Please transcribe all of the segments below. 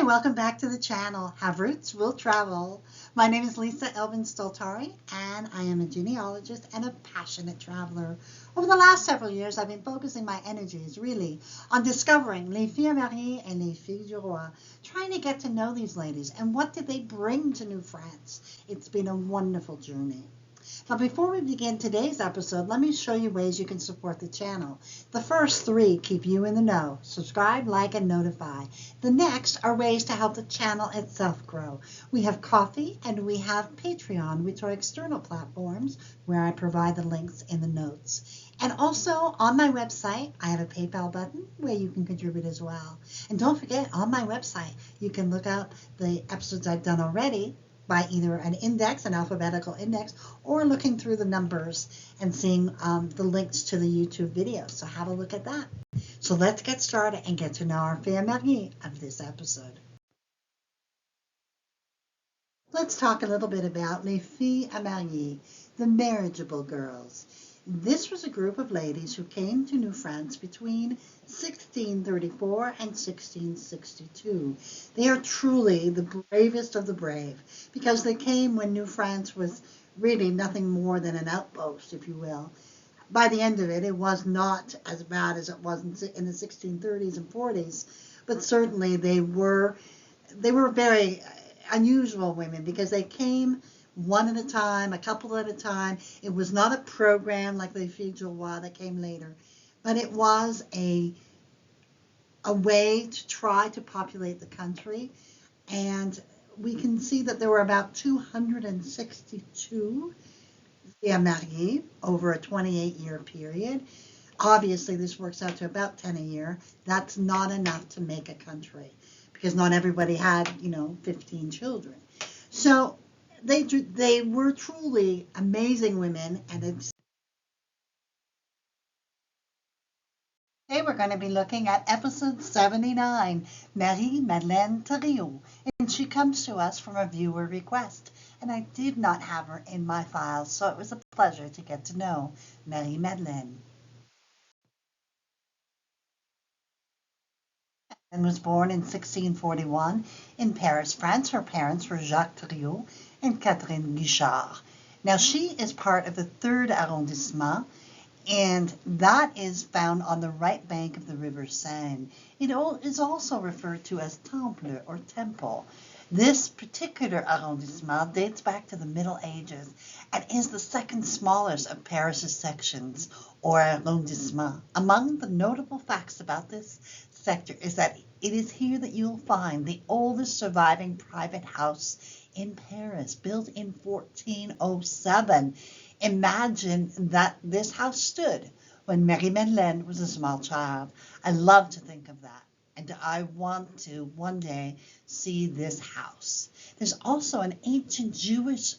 welcome back to the channel. Have Roots, Will Travel. My name is Lisa Elvin Stoltari, and I am a genealogist and a passionate traveler. Over the last several years, I've been focusing my energies, really, on discovering les filles mariées and les filles du roi, trying to get to know these ladies and what did they bring to New France. It's been a wonderful journey. But before we begin today's episode, let me show you ways you can support the channel. The first three keep you in the know. Subscribe, like, and notify. The next are ways to help the channel itself grow. We have Coffee and we have Patreon, which are external platforms where I provide the links in the notes. And also on my website, I have a PayPal button where you can contribute as well. And don't forget, on my website, you can look up the episodes I've done already by either an index, an alphabetical index, or looking through the numbers and seeing the links to the YouTube videos. So have a look at that. So let's get started and get to know our filles mariées of this episode. Let's talk a little bit about les filles mariées, the marriageable girls. This was a group of ladies who came to New France between 1634 and 1662. They are truly the bravest of the brave because they came when New France was really nothing more than an outpost, if you will. By the end of it, it was not as bad as it was in the 1630s and 40s, but certainly they were very unusual women because they came one at a time, a couple at a time. It was not a program like Les Filles du Roi that came later, but it was a way to try to populate the country. And we can see that there were about 262 filles mariées over a 28-year period. Obviously, this works out to about 10 a year. That's not enough to make a country because not everybody had, 15 children. So they were truly amazing women, and today we're going to be looking at episode 79, Madeleine Triot, and she comes to us from a viewer request, and I did not have her in my files, so it was a pleasure to get to know Madeleine. And was born in 1641 in Paris, France. Her parents were Jacques Triot and Catherine Guichard. Now, she is part of the 3rd arrondissement, and that is found on the right bank of the River Seine. It is also referred to as Temple or Temple. This particular arrondissement dates back to the Middle Ages and is the second smallest of Paris's sections or arrondissement. Among the notable facts about this sector is that it is here that you'll find the oldest surviving private house in Paris, built in 1407. Imagine that this house stood when Marie-Madeleine was a small child. I love to think of that, and I want to one day see this house. There's also an ancient Jewish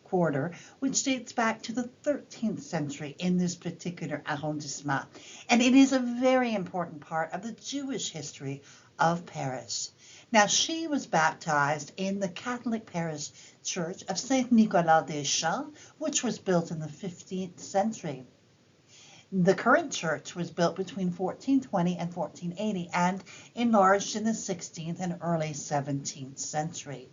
quarter which dates back to the 13th century in this particular arrondissement, and it is a very important part of the Jewish history of Paris. Now, she was baptized in the Catholic parish church of Saint Nicolas des Champs, which was built in the 15th century. The current church was built between 1420 and 1480 and enlarged in the 16th and early 17th century.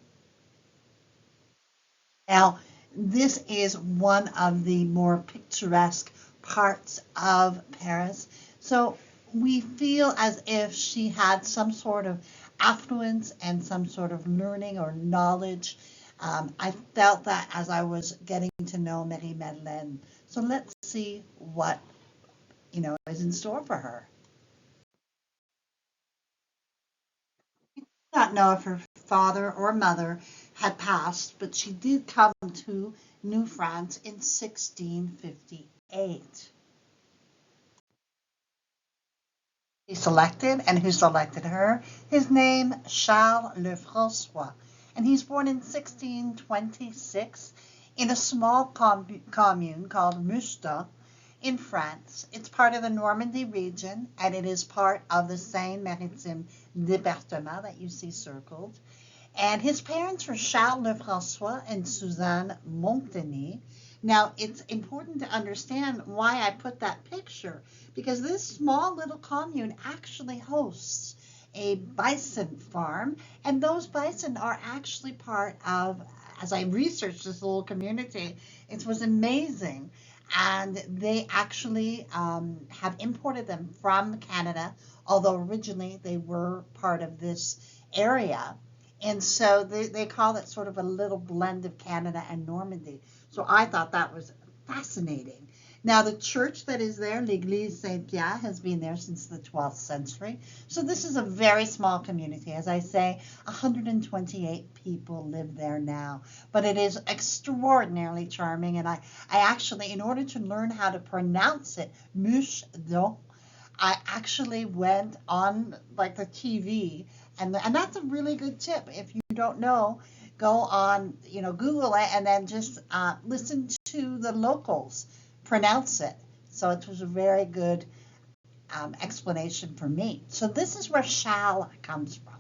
Now, this is one of the more picturesque parts of Paris. So we feel as if she had some sort of affluence and some sort of learning or knowledge. I felt that as I was getting to know Marie-Madeleine. So let's see what, is in store for her. I do not know if her father or mother had passed, but she did come to New France in 1658. She selected, and who selected her? His name, Charles Lefrançois, and he's born in 1626 in a small commune called Mustang in France. It's part of the Normandy region, and it is part of the Seine-Maritime département that you see circled. And his parents were Charles Lefrançois and Suzanne Montagny. Now, it's important to understand why I put that picture, because this small little commune actually hosts a bison farm, and those bison are actually part of, as I researched this little community, it was amazing. And they actually have imported them from Canada, although originally they were part of this area. And so they call it sort of a little blend of Canada and Normandy. So I thought that was fascinating. Now, the church that is there, l'Église Saint-Pierre, has been there since the 12th century. So this is a very small community. As I say, 128 people live there now. But it is extraordinarily charming. And I actually, in order to learn how to pronounce it, Mouche d'Eau, I actually went on like the TV, and that's a really good tip. If you don't know, go on, Google it, and then just listen to the locals pronounce it. So it was a very good explanation for me. So this is where Charles comes from.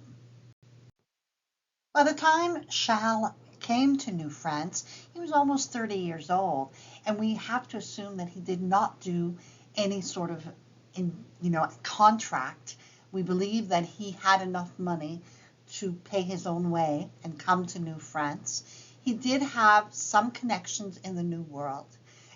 By the time Charles came to New France, he was almost 30 years old, and we have to assume that he did not do any sort of contract. We believe that he had enough money to pay his own way and come to New France. He did have some connections in the New World,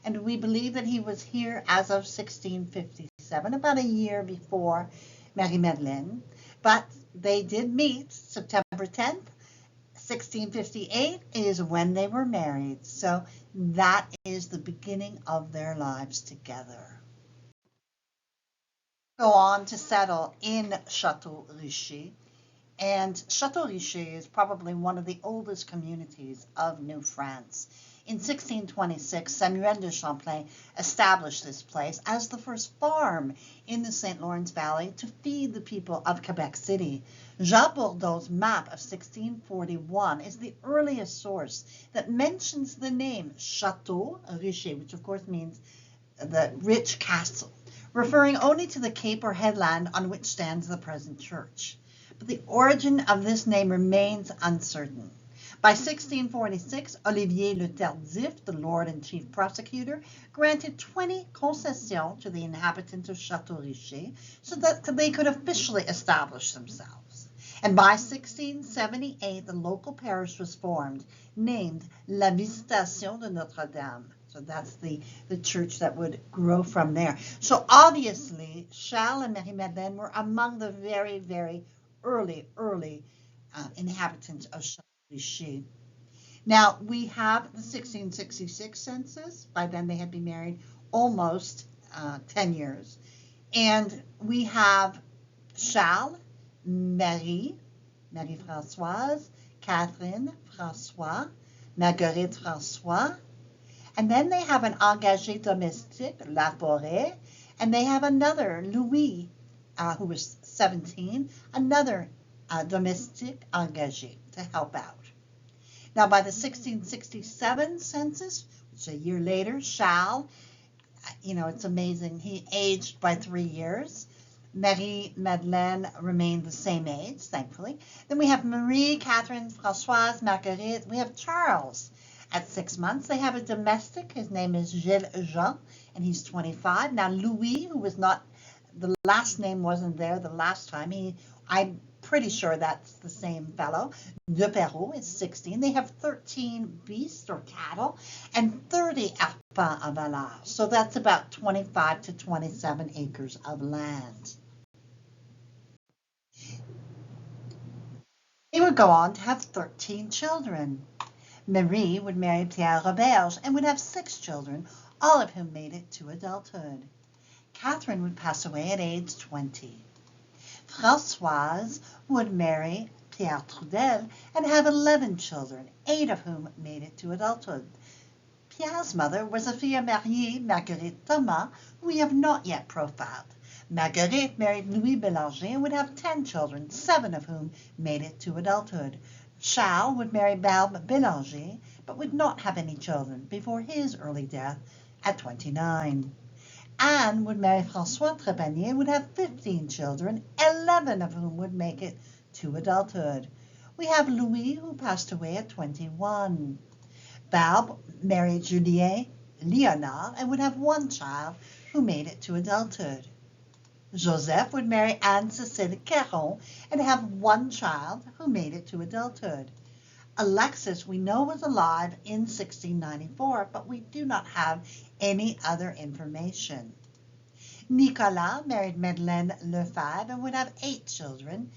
and we believe that he was here as of 1657, about a year before Madeleine. But they did meet September 10th. 1658 is when they were married. So that is the beginning of their lives together. Go on to settle in Château Richer. And Château Richer is probably one of the oldest communities of New France. In 1626, Samuel de Champlain established this place as the first farm in the St. Lawrence Valley to feed the people of Quebec City. Jean Bourdeaux's map of 1641 is the earliest source that mentions the name Château Richer, which of course means the rich castle, referring only to the cape or headland on which stands the present church. But the origin of this name remains uncertain. By 1646, Olivier Le Tardif, the Lord and Chief Prosecutor, granted 20 concessions to the inhabitants of Château Richer so that they could officially establish themselves. And by 1678, the local parish was formed, named La Visitation de Notre-Dame. So that's the church that would grow from there. So obviously, Charles and Marie-Madeleine were among the very, very early inhabitants of Château Richer. Now, we have the 1666 census. By then, they had been married almost 10 years. And we have Charles, Marie-Françoise, Catherine, François, Marguerite, François. And then they have an engagé domestique, Laforest. And they have another, Louis, who was 17, another domestique engagé to help out. Now, by the 1667 census, which is a year later, Charles, it's amazing, he aged by 3 years. Marie-Madeleine remained the same age, thankfully. Then we have Marie, Catherine, Françoise, Marguerite. We have Charles at 6 months. They have a domestic. His name is Gilles Jean, and he's 25. Now, Louis, who was not, the last name wasn't there the last time. I'm pretty sure that's the same fellow. De Perrault is 16. They have 13 beasts or cattle and 30 arpents of vallage. So that's about 25 to 27 acres of land. They would go on to have 13 children. Marie would marry Pierre Roberge and would have 6 children, all of whom made it to adulthood. Catherine would pass away at age 20. Françoise would marry Pierre Trudel and have 11 children, 8 of whom made it to adulthood. Pierre's mother was a fille mariée, Marguerite Thomas, who we have not yet profiled. Marguerite married Louis Bélanger and would have 10 children, 7 of whom made it to adulthood. Charles would marry Barbe Bélanger, but would not have any children before his early death at 29. Anne would marry François Trépanier and would have 15 children, 11 of whom would make it to adulthood. We have Louis, who passed away at 21. Barbe married Julien Léonard and would have 1 child who made it to adulthood. Joseph would marry Anne-Cécile Caron and have one child who made it to adulthood. Alexis, we know, was alive in 1694, but we do not have any other information. Nicolas married Madeleine Lefebvre and would have 8 children,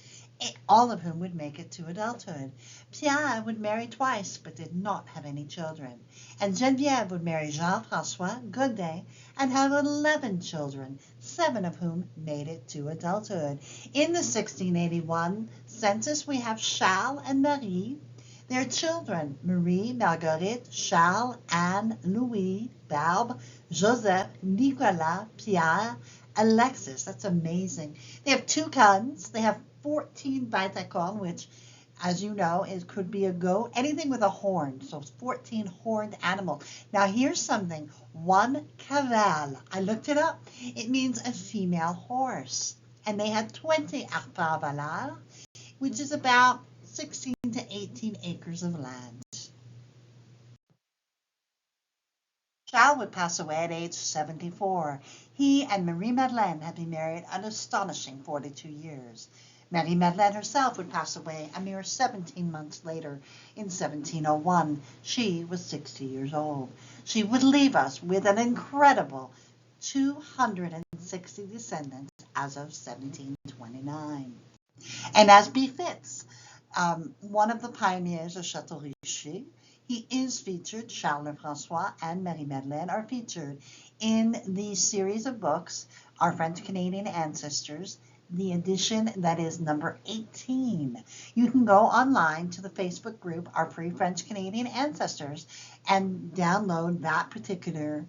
all of whom would make it to adulthood. Pierre would marry twice, but did not have any children. And Geneviève would marry Jean-François Godet and have 11 children, 7 of whom made it to adulthood. In the 1681 census, we have Charles and Marie. Their children, Marie, Marguerite, Charles, Anne, Louis, Barbe, Joseph, Nicolas, Pierre, Alexis. That's amazing. They have 2 guns. They have 14 bicycles, which, as you know, it could be a goat, anything with a horn. So 14 horned animals. Now here's something. 1 cavale. I looked it up. It means a female horse. And they had 20 arpents, which is about 16 to 18 acres of land. Charles would pass away at age 74. He and Marie Madeleine had been married an astonishing 42 years. Marie Madeleine herself would pass away a mere 17 months later in 1701. She was 60 years old. She would leave us with an incredible 260 descendants as of 1729. And as befits one of the pioneers of Chateau Richer, he is featured. Charles Lefrançois and Marie Madeleine are featured in the series of books, Our French-Canadian Ancestors, the edition that is number 18. You can go online to the Facebook group, Our Pre-French-Canadian Ancestors, and download that particular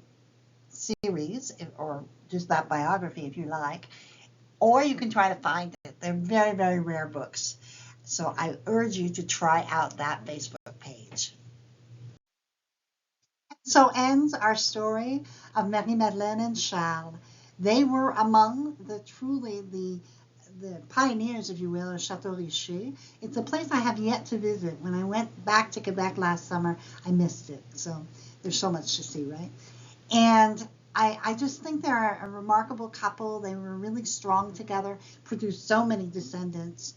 series, or just that biography if you like, or you can try to find it. They're very, very rare books. So I urge you to try out that Facebook page. So ends our story of Marie Madeleine and Charles. They were among the pioneers, if you will, of Chateau Richer. It's a place I have yet to visit. When I went back to Quebec last summer, I missed it. So there's so much to see, right? And I just think they're a remarkable couple. They were really strong together, produced so many descendants,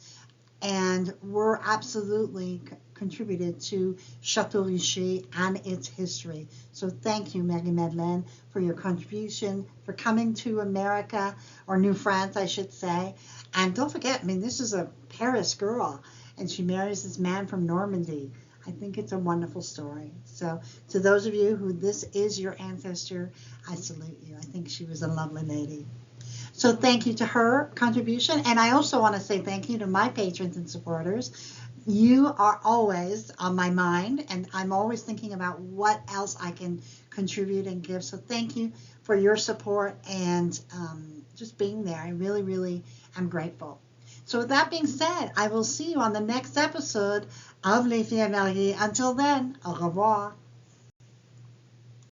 and were absolutely contributed to Chateau Richer and its history. So thank you, Marie Madeleine, for your contribution, for coming to America, or New France, I should say. And don't forget, I mean, this is a Paris girl, and she marries this man from Normandy. I think it's a wonderful story. So to those of you who this is your ancestor, I salute you. I think she was a lovely lady. So thank you to her contribution. And I also want to say thank you to my patrons and supporters. You are always on my mind, and I'm always thinking about what else I can contribute and give. So thank you for your support and just being there. I really, really am grateful. So with that being said, I will see you on the next episode of Les Filles Mariées. Until then, au revoir.